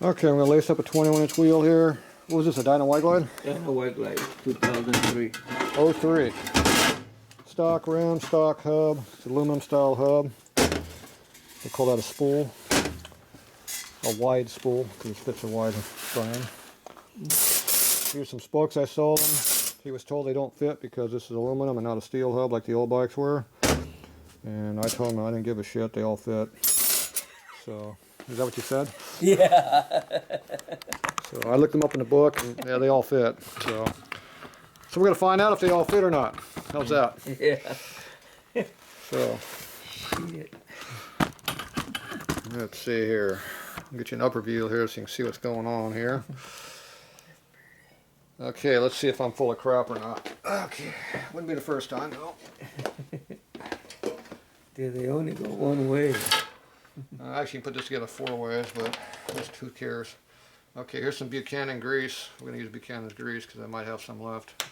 Okay, I'm going to lace up a 21-inch wheel here. What was this, a Dyna White Glide? Dyna White Glide, 2003. Oh 03. Stock rim, stock hub. It's an aluminum style hub. They call that a spool. A wide spool, because it fits a wide frame. Here's some spokes I sold him. He was told they don't fit because this is aluminum and not a steel hub like the old bikes were. And I told him I didn't give a shit, they all fit. So, is that what you said? Yeah. So I looked them up in the book, and yeah, they all fit. So we're gonna find out if they all fit or not. How's that? Yeah. So Shit. let's see here. I'll get you an upper view here so you can see what's going on here. Okay, let's see if I'm full of crap or not. Okay, wouldn't be the first time, no. They only go one way. Actually, you can put this together 4 ways, but just who cares? Okay, here's some Buchanan grease. We're going to use Buchanan's grease because I might have some left.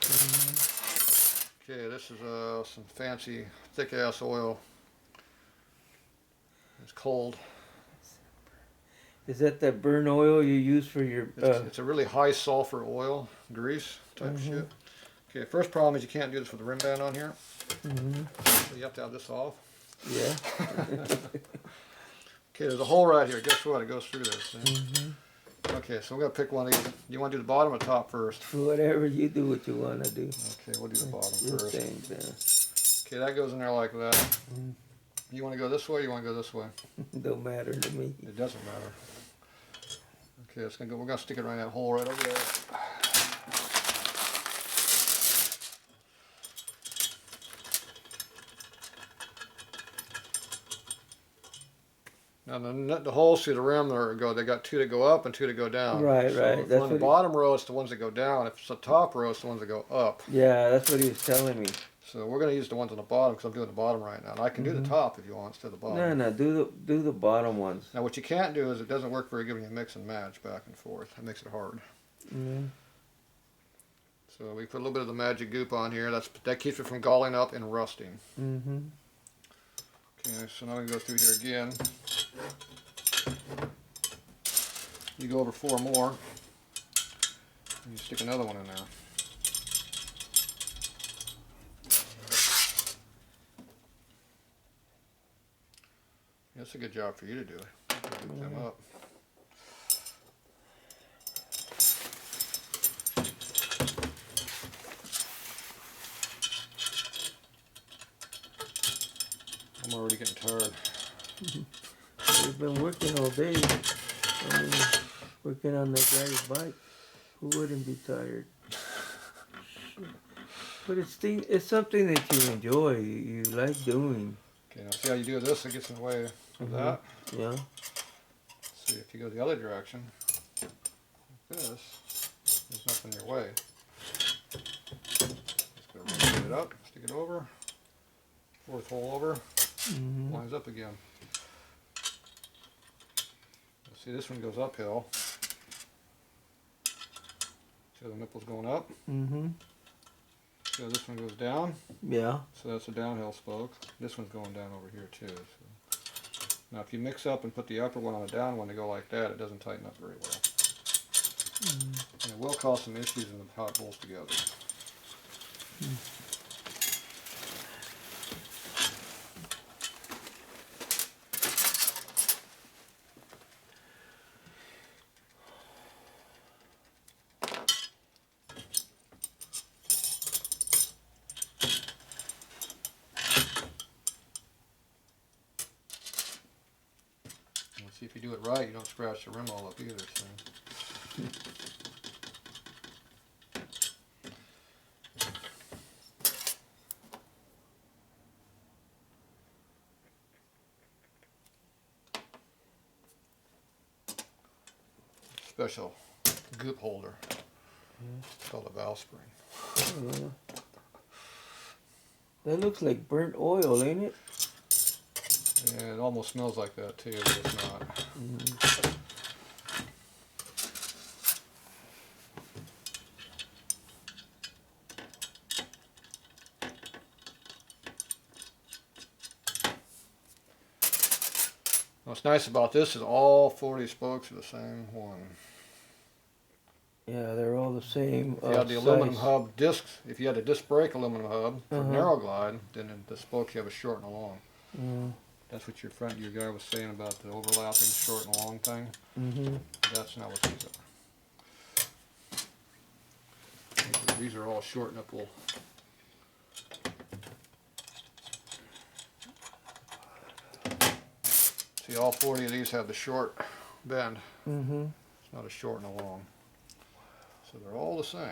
Okay, this is some fancy thick-ass oil. It's cold. Is that burn oil you use for your... It's a really high sulfur oil, grease type shit. Okay, first problem is you can't do this with the rim band on here. So you have to have this off. Yeah. Okay, there's a hole right here. Guess what? It goes through this. Okay, so we're going to pick one of these. You want to do the bottom or top first? Whatever you do, what you want to do. Okay, we'll do the bottom first. Things, Okay, that goes in there like that. You want to go this way or you want to go this way? Don't matter to me. It doesn't matter. Okay, it's gonna go. We're going to stick it right in that hole right over there. Now the holes through the rim they got 2 that go up and 2 that go down. Right, so right. If we're on the bottom row, it's the ones that go down. If it's the top row, it's the ones that go up. Yeah, that's what he was telling me. So we're going to use the ones on the bottom because I'm doing the bottom right now. And I can do the top if you want instead of the bottom. No, do the bottom ones. Now what you can't do is it doesn't work very good when you mix and match back and forth. It makes it hard. So we put a little bit of the magic goop on here. That keeps it from galling up and rusting. Okay, so now we go through here again. You go over 4 more. And you stick another one in there. That's a good goop for you to do. Loop them up. I'm already getting tired. We've been working all day. I mean, working on that guy's bike. Who wouldn't be tired? But it's something that you enjoy. You like doing. Okay, now see how you do this? It gets in the way of that. Yeah. See, if you go the other direction, like this, there's nothing in your way. Just go rotate it up, stick it over, 4th hole over, lines up again. See, this one goes uphill. See how the nipple's going up? So this one goes down. Yeah. So that's a downhill spoke. This one's going down over here too. So. Now if you mix up and put the upper one on the down one to go like that, it doesn't tighten up very well. And it will cause some issues in how it bolts together. See, if you do it right, you don't scratch the rim all up either. So. Special goop holder. It's called a valve spring. That looks like burnt oil, ain't it? Yeah, it almost smells like that too, but it's not. What's nice about this is all 40 spokes are the same one. Yeah, they're all the same. If you had the aluminum hub discs, if you had a disc brake aluminum hub for narrow glide, then the spokes you have a short and a long. That's what your guy was saying about the overlapping short and long thing. That's not what these are. These are all short nipple. See, all 40 of these have the short bend. It's not a short and a long. So they're all the same.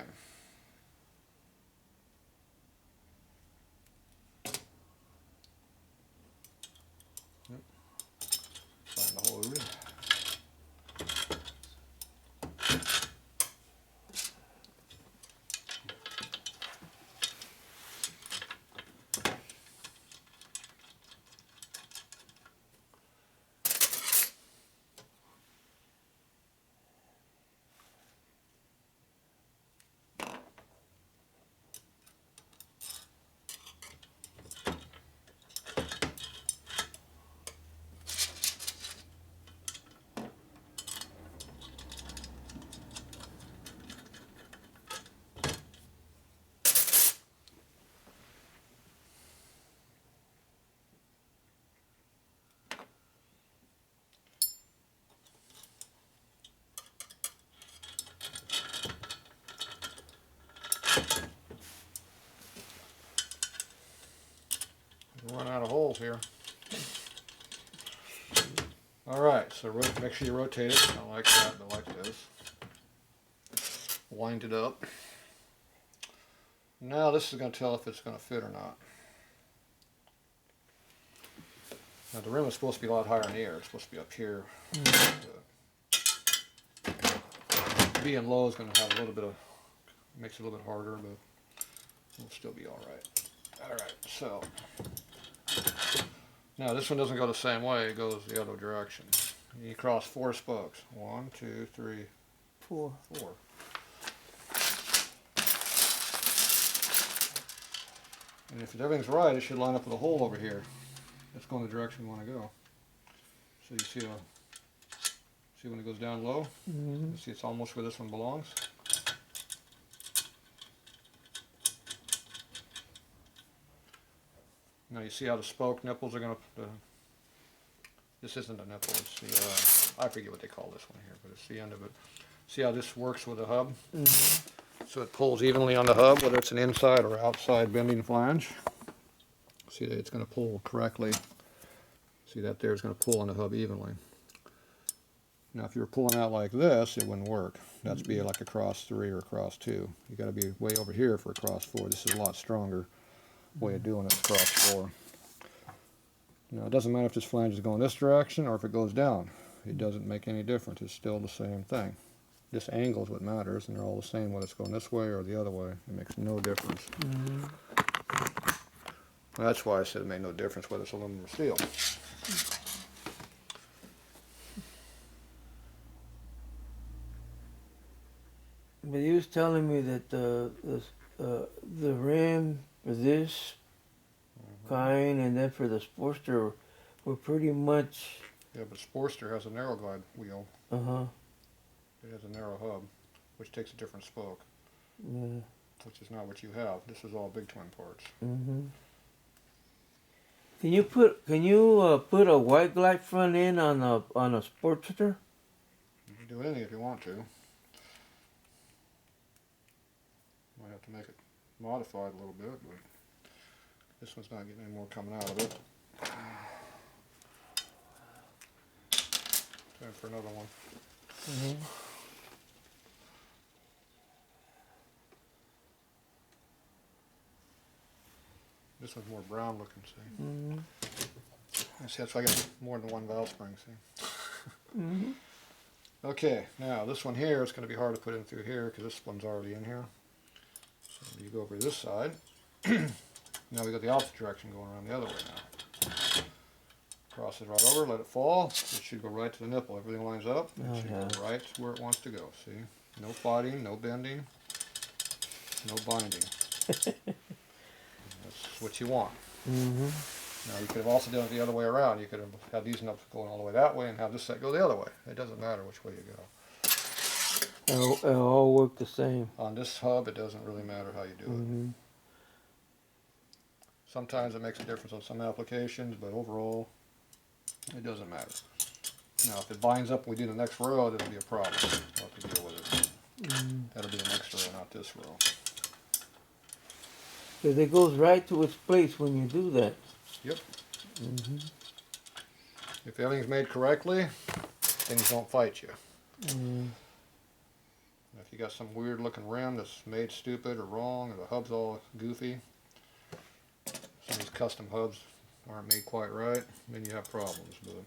Find the hose. Run out of holes here. Alright, so make sure you rotate it, not like that, but like this. Wind it up. Now this is going to tell if it's going to fit or not. Now the rim is supposed to be a lot higher in the air. It's supposed to be up here. Being low is going to have a little bit of, makes it a little bit harder, but it'll still be alright. Alright, so now this one doesn't go the same way, it goes the other direction. You cross 4 spokes. 1, 2, 3, 4. And if everything's right, it should line up with a hole over here. That's going the direction you want to go. So you see when it goes down low? You see it's almost where this one belongs. Now you see how the spoke nipples are going to, this isn't a nipple, it's the, I forget what they call this one here, but it's the end of it. See how this works with the hub? So it pulls evenly on the hub, whether it's an inside or outside bending flange. See that it's going to pull correctly. See that there is going to pull on the hub evenly. Now if you were pulling out like this, it wouldn't work. That'd be like a cross 3 or a cross 2. You got to be way over here for a cross 4. This is a lot stronger way of doing it, cross 4. Now it doesn't matter if this flange is going this direction or if it goes down. It doesn't make any difference. It's still the same thing. This angle is what matters, and they're all the same whether it's going this way or the other way. It makes no difference. Well, that's why I said it made no difference whether it's aluminum or steel. But he was telling me that the rim for this kind and then for the Sportster were pretty much. Yeah, but Sportster has a narrow glide wheel. It has a narrow hub, which takes a different spoke. Which is not what you have. This is all big twin parts. Can you put a white glide front end on a Sportster? You can do anything if you want to. Might have to make it modified a little bit, but this one's not getting any more coming out of it. Time for another one. This one's more brown looking, see? See, that's why I got more than one valve spring, see? Okay, now this one here is going to be hard to put in through here because this one's already in here. So you go over to this side. Now we got the opposite direction going around the other way now. Cross it right over, let it fall. It should go right to the nipple. Everything lines up. It should go right where it wants to go, see? No fighting, no bending, no binding. That's what you want. Now you could have also done it the other way around. You could have had these nuts going all the way that way and have this set go the other way. It doesn't matter which way you go. It'll all work the same. On this hub, it doesn't really matter how you do it. Sometimes it makes a difference on some applications, but overall, it doesn't matter. Now, if it binds up when we do the next row, that'll be a problem. We'll have to deal with it. That'll be the next row, not this row. Because it goes right to its place when you do that. Yep. If everything's made correctly, things don't fight you. If you got some weird looking rim that's made stupid or wrong, or the hub's all goofy, some of these custom hubs aren't made quite right, then you have problems. But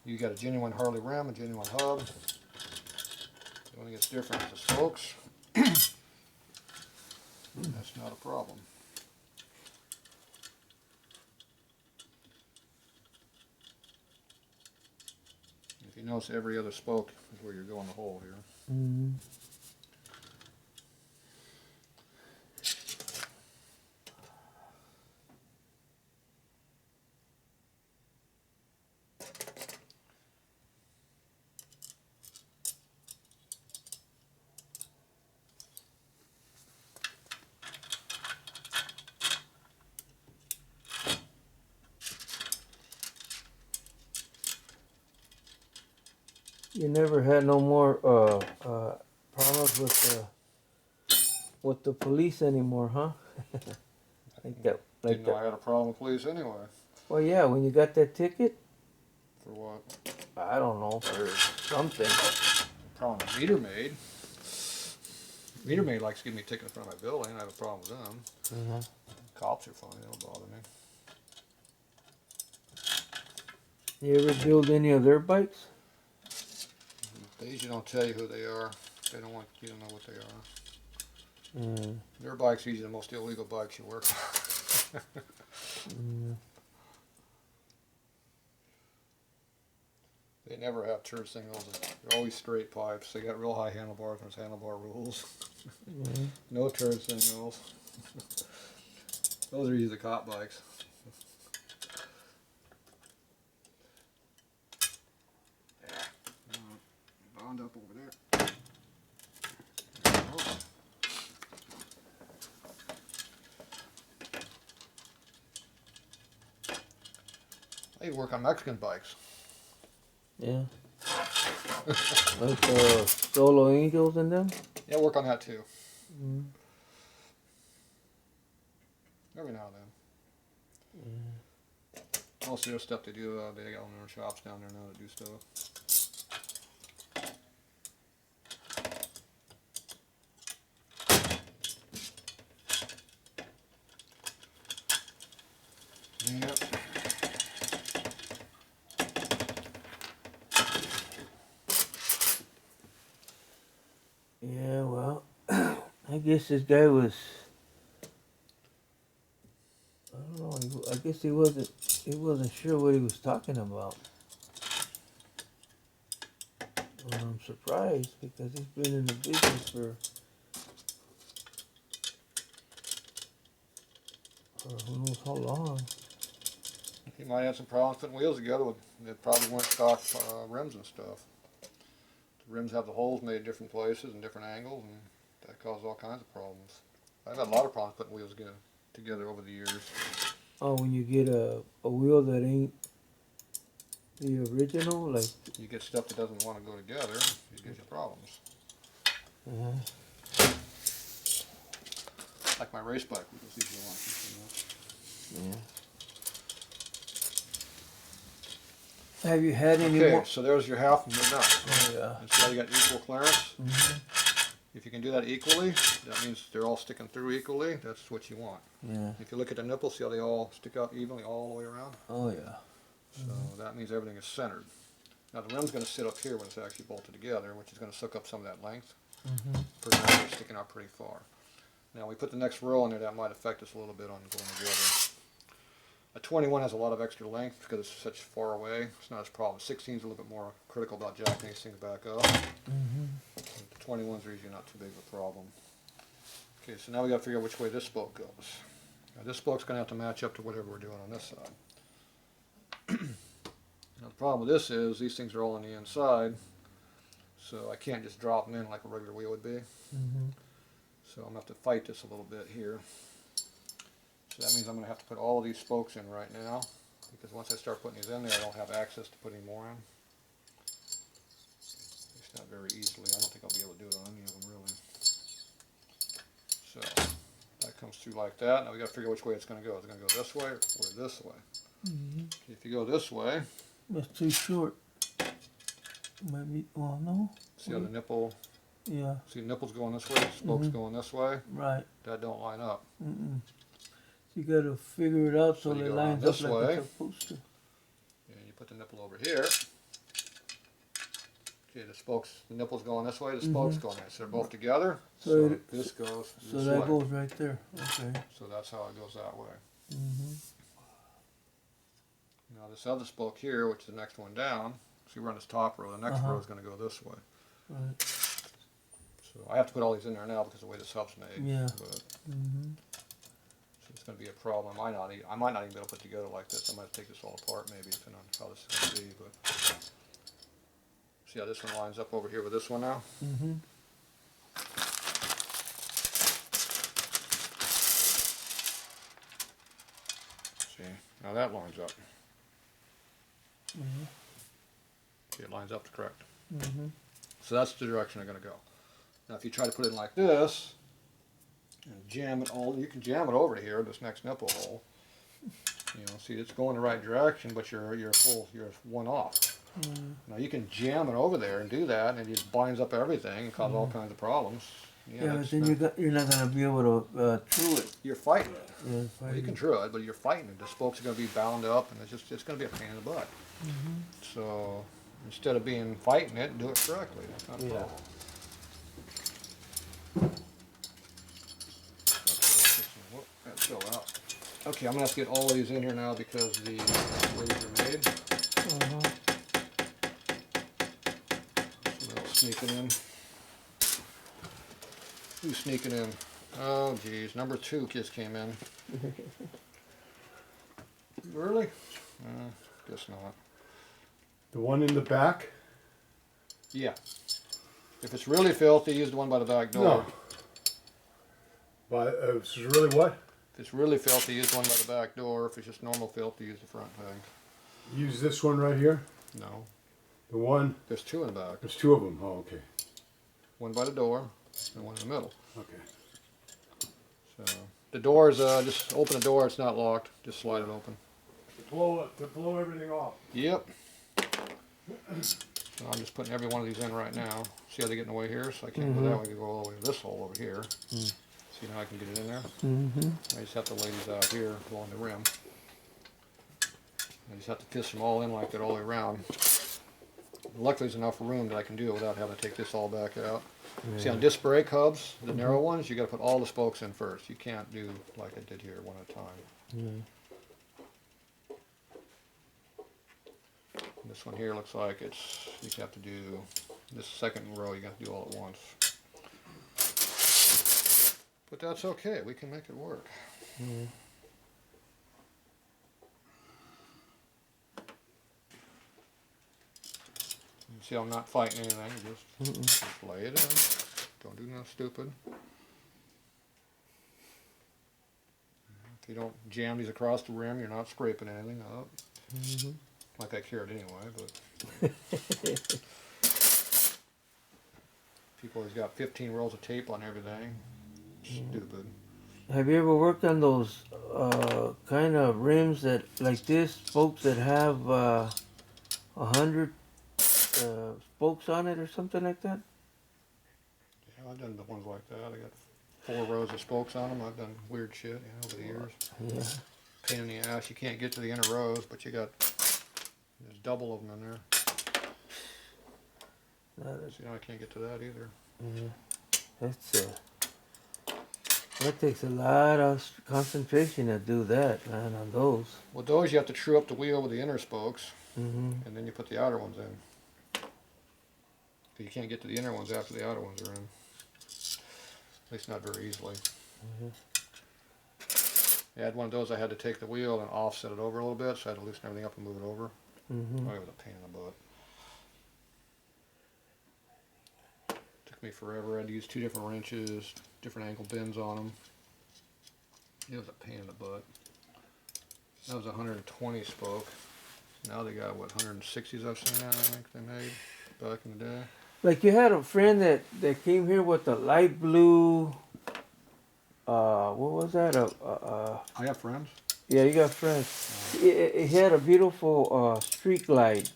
you got a genuine Harley rim, a genuine hub. The only thing that's different is the spokes. That's not a problem. If you notice, every other spoke is where you're going the hole here. You never had no more problems with the police anymore, huh? Like that. Like Didn't know I had a problem with police anyway. Well, yeah, when you got that ticket. For what? I don't know, for something. Problem with meter maid. Meter maid likes to give me a ticket in front of my building. I have a problem with them. Cops are fine. They don't bother me. You ever build any of their bikes? They usually don't tell you who they are. They don't want you to know what they are. Their bikes are usually the most illegal bikes you work on. They never have turd signals. They're always straight pipes. They got real high handlebars. There's handlebar rules. No turd signals. Those are usually the cop bikes. Bound up over there. I even work on Mexican bikes. Yeah. Like Solo Angels and them? Yeah, I work on that too. Every now and then. Most of their stuff they do, they got their shops down there now to do stuff. Yep. Yeah, well, I guess this guy was, I don't know, I guess he wasn't sure what he was talking about. Well, I'm surprised because he's been in the business for who knows how long. He might have some problems putting wheels together. They probably weren't stock rims and stuff. The rims have the holes made in different places and different angles, and that causes all kinds of problems. I've had a lot of problems putting wheels together over the years. Oh, when you get a wheel that ain't the original, like You get stuff that doesn't want to go together, it gives you problems. Like my race bike wheels, these are yeah. Have you had any Okay, more? so there's your half and your nut. Oh, yeah. And so you got equal clearance. If you can do that equally, that means they're all sticking through equally. That's what you want. Yeah. If you look at the nipples, see how they all stick out evenly all the way around? Oh, yeah. So that means everything is centered. Now the rim's going to sit up here when it's actually bolted together, which is going to soak up some of that length. For now, they're sticking out pretty far. Now we put the next row in there, that might affect us a little bit on going together. A 21 has a lot of extra length because it's such far away. It's not as problem. 16 is a little bit more critical about jacking these things back up. The 21s are usually not too big of a problem. Okay, so now we got to figure out which way this spoke goes. Now this spoke's going to have to match up to whatever we're doing on this side. Now the problem with this is these things are all on the inside, so I can't just drop them in like a regular wheel would be. So I'm going to have to fight this a little bit here. So that means I'm going to have to put all of these spokes in right now, because once I start putting these in there, I don't have access to put any more in. It's not very easily. I don't think I'll be able to do it on any of them really. So that comes through like that. Now we got to figure which way it's going to go. Is it going to go this way or this way? If you go this way, That's too short. Maybe. Well, no. see how the nipple? Yeah. See the nipples going this way, spokes going this way. Right. That don't line up. You got to figure it out so you it go lines this up like way. it's supposed to. And you put the nipple over here. Okay, the nipple's going this way, the spokes going there. So they're both together. So this goes this way. So that goes right there. Okay. So that's how it goes that way. Now this other spoke here, which is the next one down, see we're on this top row, the next row is going to go this way. Right. So I have to put all these in there now because of the way this hub's made. Yeah. But, so it's going to be a problem. I might not even be able to put it together like this. I might have to take this all apart maybe, depending on how this is going to be. But see how this one lines up over here with this one now? See, now that lines up. See, it lines up correct. So that's the direction they're going to go. Now if you try to put it in like this, and jam it all, you can jam it over to here, this next nipple hole. You know, see it's going the right direction, but you're one off. Now you can jam it over there and do that, and it just binds up everything and cause all kinds of problems. Yeah, but then you're not going to be able to true it. You're fighting it. Yeah, Well, you can true it, but you're fighting it. The spokes are going to be bound up, and it's going to be a pain in the butt. So instead of fighting it, do it correctly. That's not a problem. Whoop, that fell out. Okay, I'm going to have to get all of these in here now because the ways are made. Somebody else sneaking in. Who's sneaking in? Oh, geez. Number 2 just came in. Really? Guess not. The one in the back? Yeah. If it's really filthy, use the one by the back door. No. But it's really what? If it's really filthy, use the one by the back door. If it's just normal filthy, use the front thing. Use this one right here? No. The one? There's 2 in the back. There's 2 of them. Oh, okay. One by the door and one in the middle. Okay. So the door is just open the door. It's not locked. Just slide it open. To blow everything off. Yep. So I'm just putting every one of these in right now. See how they get in the way here? So I can't go that way. I can go all the way to this hole over here. See how I can get it in there? I just have to lay these out here along the rim. I just have to piss them all in like that all the way around. Luckily there's enough room that I can do it without having to take this all back out. See on disc brake hubs, the narrow ones, you got to put all the spokes in first. You can't do like I did here one at a time. This one here looks like you have to do this second row. You got to do all at once. But that's okay. We can make it work. You see, I'm not fighting anything. Just lay it in. Don't do nothing stupid. If you don't jam these across the rim, you're not scraping anything up. Like I cared anyway, but people always got 15 rolls of tape on everything. Stupid. Have you ever worked on those kind of rims that like this, spokes that have 100 spokes on it or something like that? Yeah, I've done the ones like that. I got 4 rows of spokes on them. I've done weird shit, over the years. Pain in the ass. You can't get to the inner rows, but there's double of them in there. See, I can't get to that either. That takes a lot of concentration to do that, man, on those. With those, you have to true up the wheel with the inner spokes, and then you put the outer ones in. You can't get to the inner ones after the outer ones are in. At least not very easily. I had one of those. I had to take the wheel and offset it over a little bit, so I had to loosen everything up and move it over. Mm-hmm. Oh, it was a pain in the butt. Took me forever. I had to use 2 different wrenches, different ankle bends on them. It was a pain in the butt. That was 120 spoke. Now they got, what, 160s I've seen now, I think they made back in the day. Like you had a friend that came here with a light blue. What was that? I have friends. Yeah, you got friends. He had a beautiful street light.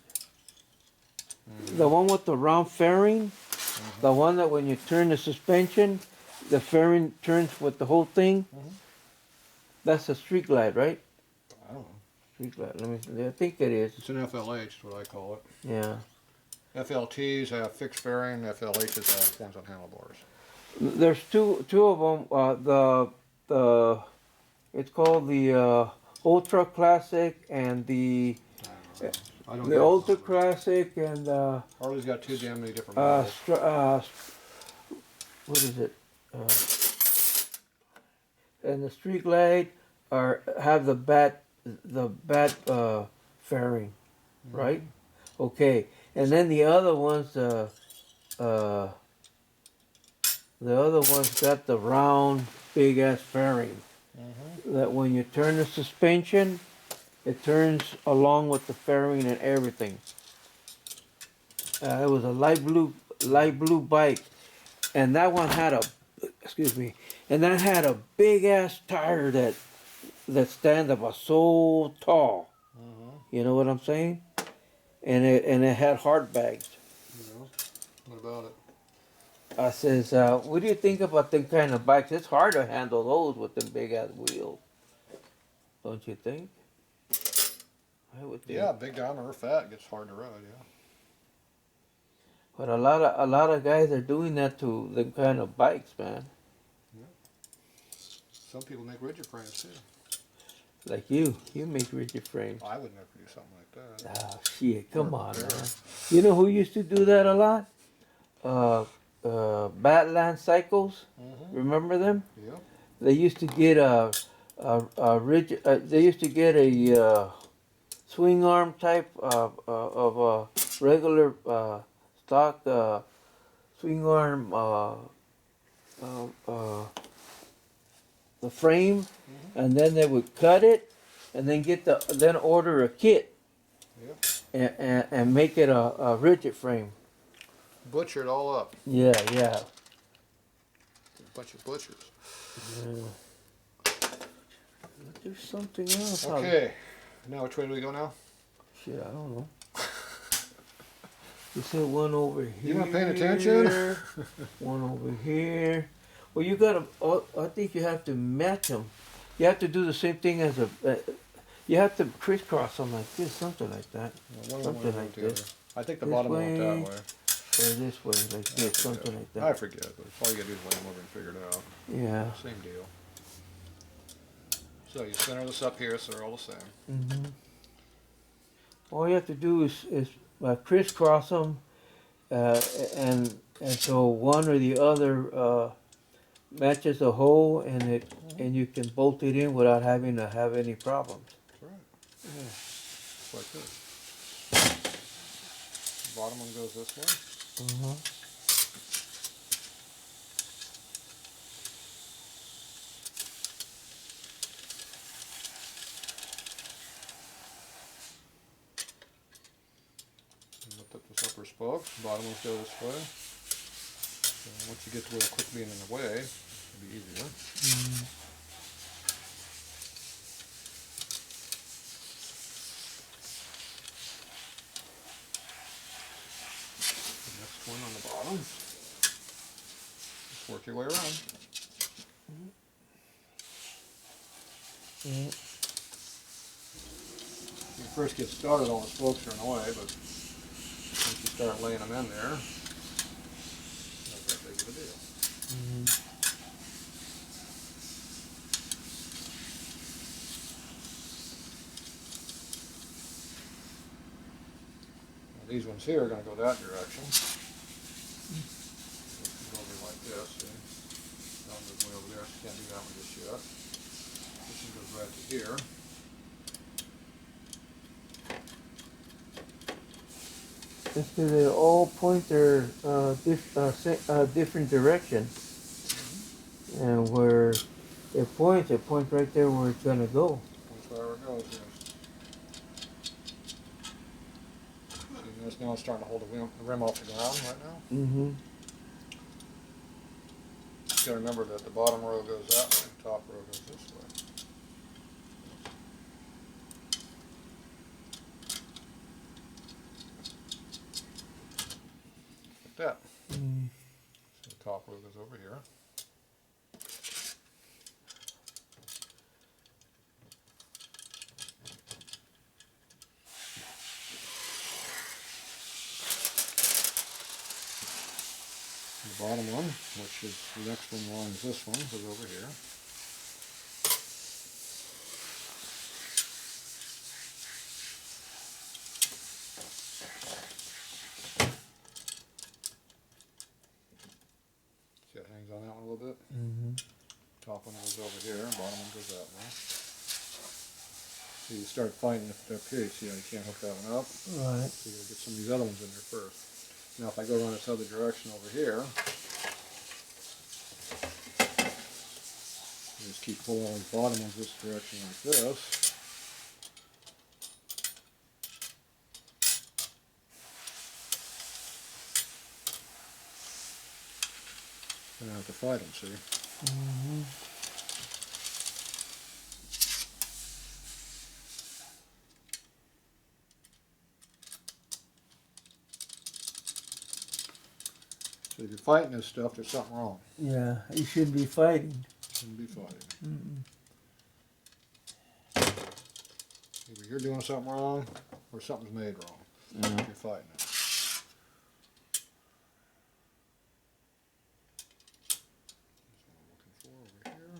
The one with the round fairing. The one that when you turn the suspension, the fairing turns with the whole thing. That's a street light, right? I don't know. Street light. Let me see. I think it is. It's an FLH, is what I call it. Yeah. FLTs have fixed fairing, FLHs have ones on handlebars. There's two of them. It's called the Ultra Classic and the Ultra Classic and Harley's got 2 damn many different models. what is it? And the street light have the bat fairing, right? Okay, and then the other ones got the round big ass fairing. That when you turn the suspension, it turns along with the fairing and everything. It was a light blue bike, and that one had that had a big ass tire that stand up was so tall. You know what I'm saying? And it had hard bags. What about it? I says, what do you think about them kind of bikes? It's hard to handle those with them big ass wheels. Don't you think? I would think. Yeah, big diameter fat gets hard to ride, yeah. But a lot of guys are doing that to them kind of bikes, man. Some people make rigid frames too. Like you make rigid frames. I would never do something like that. Ah, shit, come on, man. You know who used to do that a lot? Badland Cycles. Remember them? Yeah. They used to get a rigid. They used to get a swing arm type of regular stock swing arm. The frame, and then they would cut it, and then order a kit, and make it a rigid frame. Butcher it all up. Yeah. A bunch of butchers. Yeah. There's something else. Okay. Now which way do we go now? Shit, I don't know. You said one over here. You not paying attention? One over here. Well, you gotta. I think you have to match them. You have to do the same thing as you have to crisscross them like this, something like that. Something like this. I think the bottom went that way. Or this way, like this, something like that. I forget, but all you gotta do is lay them over and figure it out. Yeah. Same deal. So you center this up here so they're all the same. Mm-hmm. All you have to do is crisscross them, and so one or the other matches the hole, and you can bolt it in without having to have any problems. That's right. Yeah. Just like this. The bottom one goes this way. Uh-huh. Lift up this upper spokes. Bottom ones go this way. So once you get to where it quit being in the way, it'll be easier. Mm-hmm. Next one on the bottom. Just work your way around. Yeah. When you first get started, all the spokes are in the way, but once you start laying them in there, not that big of a deal. Mm-hmm. Now, these ones here are going to go that direction. Go over like this, see? That'll move way over there, so you can't do that one just yet. Just It goes right to here. Just so they all point their different direction. And where it points right there where it's gonna go. That's where it goes, yes. See, notice now it's starting to hold the rim off the ground right now. Mm-hmm. You gotta remember that the bottom row goes that way, the top row goes this way. Like that. Mm. So the top row goes over here. The bottom one, which is the next one lines this one, goes over here. See, it hangs on that one a little bit. Mm-hmm. Top one goes over here, bottom one goes that way. So you start fighting if they're up here, see how you can't hook that one up. Right. So you gotta get some of these other ones in there first. Now if I go around this other direction over here, you just keep pulling on the bottom ones this direction like this. And I have to fight them, see? Mm-hmm. So if you're fighting this stuff, there's something wrong. Yeah, you shouldn't be fighting. Shouldn't be fighting. Mm-mm. Either you're doing something wrong, or something's made wrong. Yeah. If you're fighting it. That's what I'm looking for over here.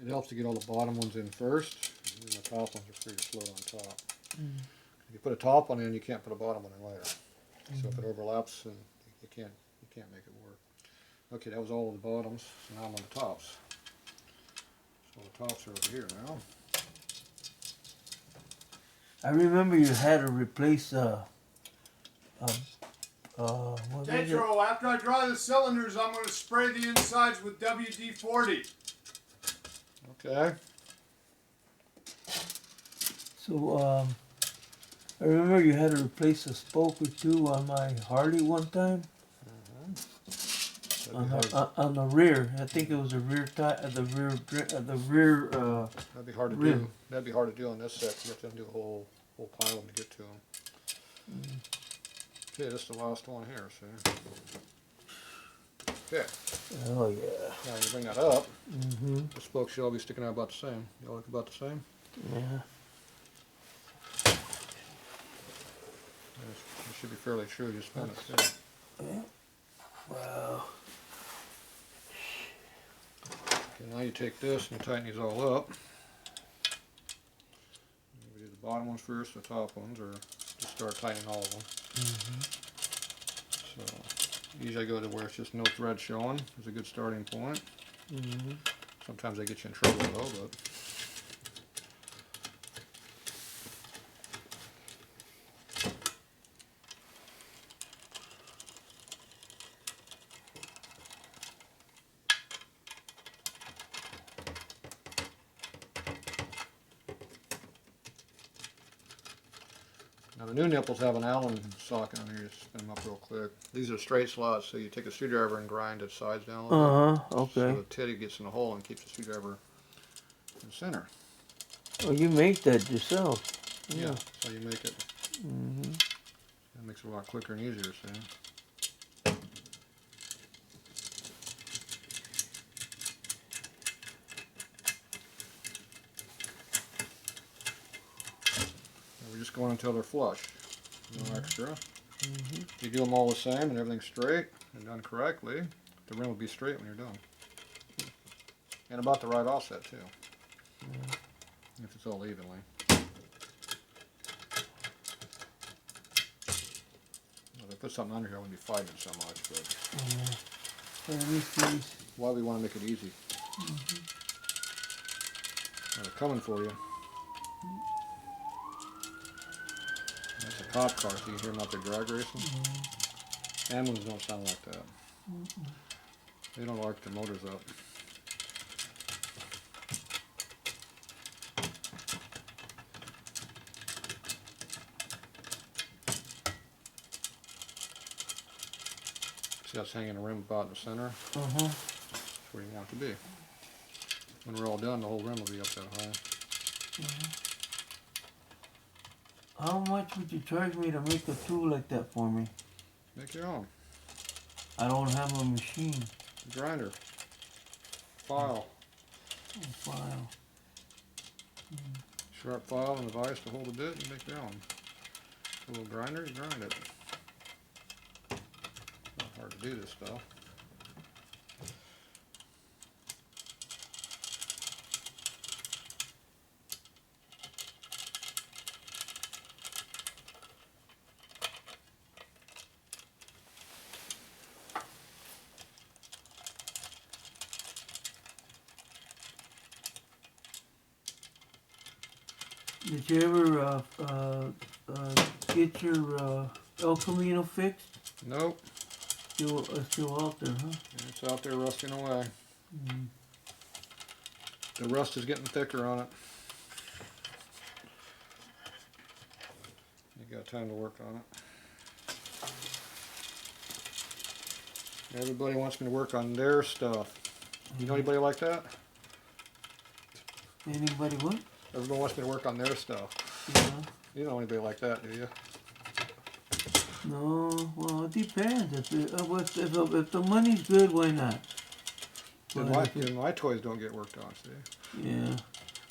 It helps to get all the bottom ones in first, and then the top ones are free to float on top. Mm. If you put a top one in, you can't put a bottom one in later. So if it overlaps, then you can't make it work. Okay, that was all of the bottoms. So now I'm on the tops. So the tops are over here now. I remember you had to replace what was it? Tatro, after I dry the cylinders, I'm going to spray the insides with WD-40. Okay. So I remember you had to replace a spoke or two on my Harley one time. On the rear. I think it was the rear the rear. That'd be hard to rim. do. That'd be hard to do on this set. You have to do a whole pile of them to get to them. Okay, this is the last one here. See. Okay. Oh yeah. Now you bring that up. Mm-hmm. The spokes should all be sticking out about the same. They all look about the same. Yeah. It should be fairly true. You spin it too. Yeah. Wow. Okay, now you take this and you tighten these all up. We do the bottom ones first, the top ones, or just start tightening all of them. Mm-hmm. So usually I go to where it's just no thread showing. Is a good starting point. Mm-hmm. Sometimes they get you in trouble though, but. Now the new nipples have an Allen socket on here. You spin them up real quick. These are straight slots, so you take a screwdriver and grind the sides down a little bit. Okay. So the titty gets in the hole and keeps the screwdriver in the center. Oh, you make that yourself. Yeah, so you make it. Mm-hmm. That makes it a lot quicker and easier, see? And we're just going until they're flush. No extra. Mm-hmm. If you do them all the same and everything's straight and done correctly, the rim will be straight when you're done. And about the right offset too. Yeah. If it's all evenly. Now, the put something under here, I wouldn't be fighting it so much, but Let me see. why we want to make it easy. They're coming for you. That's a cop car, so you hear them out there drag racing. Ambulances don't sound like that. They don't arc their motors up. See that's hanging a rim about in the center? That's where you want it to be. When we're all done, the whole rim will be up that high. How much would you charge me to make a tool like that for me? Make your own. I don't have a machine. Grinder. File. File. Sharp file and a vise to hold the bit, you make your own. A little grinder, you grind it. Not hard to do this stuff. Did you ever get your El Camino fixed? Nope. Still out there, huh? It's out there rusting away. The rust is getting thicker on it. You got time to work on it. Everybody wants me to work on their stuff. You know anybody like that? Anybody what? Everybody wants me to work on their stuff. Yeah. You don't know anybody like that, do you? No, well, it depends. If the money's good, why not? Then my toys don't get worked on, see? Yeah,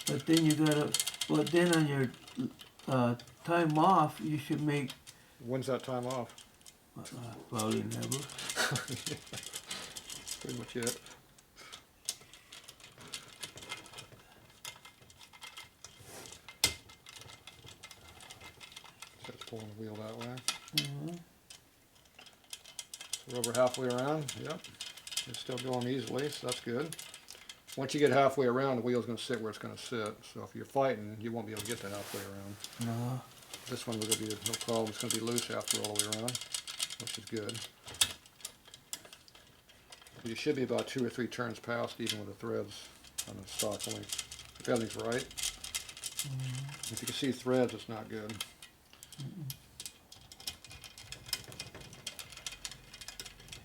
but then you gotta. But then on your time off, you should make. When's that time off? Probably never. Pretty much it. That's pulling the wheel that way. So over halfway around, yep. It's still going easily, so that's good. Once you get halfway around, the wheel's going to sit where it's going to sit. So if you're fighting, you won't be able to get to halfway around. No. This one will be no problem. It's going to be loose after all the way around, which is good. You should be about 2 or 3 turns past, even with the threads on the stock length. If everything's right. If you can see threads, it's not good.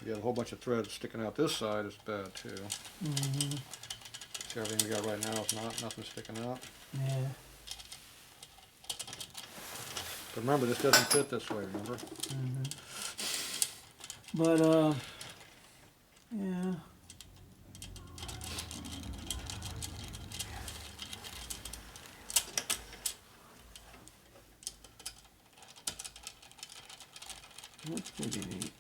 If you have a whole bunch of threads sticking out this side, it's bad too. See, everything we got right now is nothing sticking out. Yeah. But remember, this doesn't fit this way, remember? But yeah. That's pretty neat.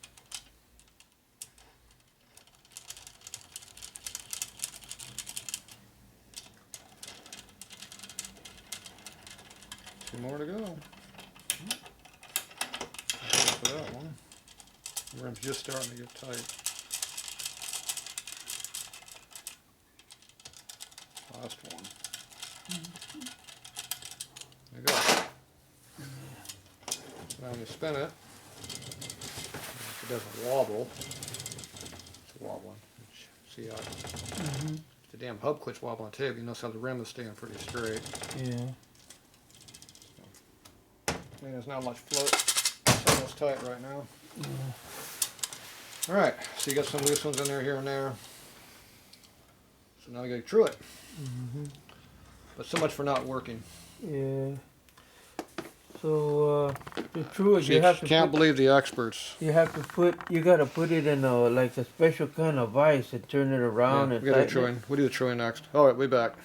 Two more to go. For that one. The rim's just starting to get tight. Last one. There you go. Now when you spin it, if it doesn't wobble, it's wobbling. See how the damn hub quits wobbling too. You notice how the rim is staying pretty straight. Yeah. I mean, there's not much float. It's almost tight right now. All right, so you got some loose ones in there here and there. So now we gotta true it. But so much for not working. Yeah. So the true is So you have to can't put, believe the experts. you gotta put it in a like a special kind of vise and turn it around Yeah, and we gotta do tighten it. truing. We'll do the truing next. All right, we back.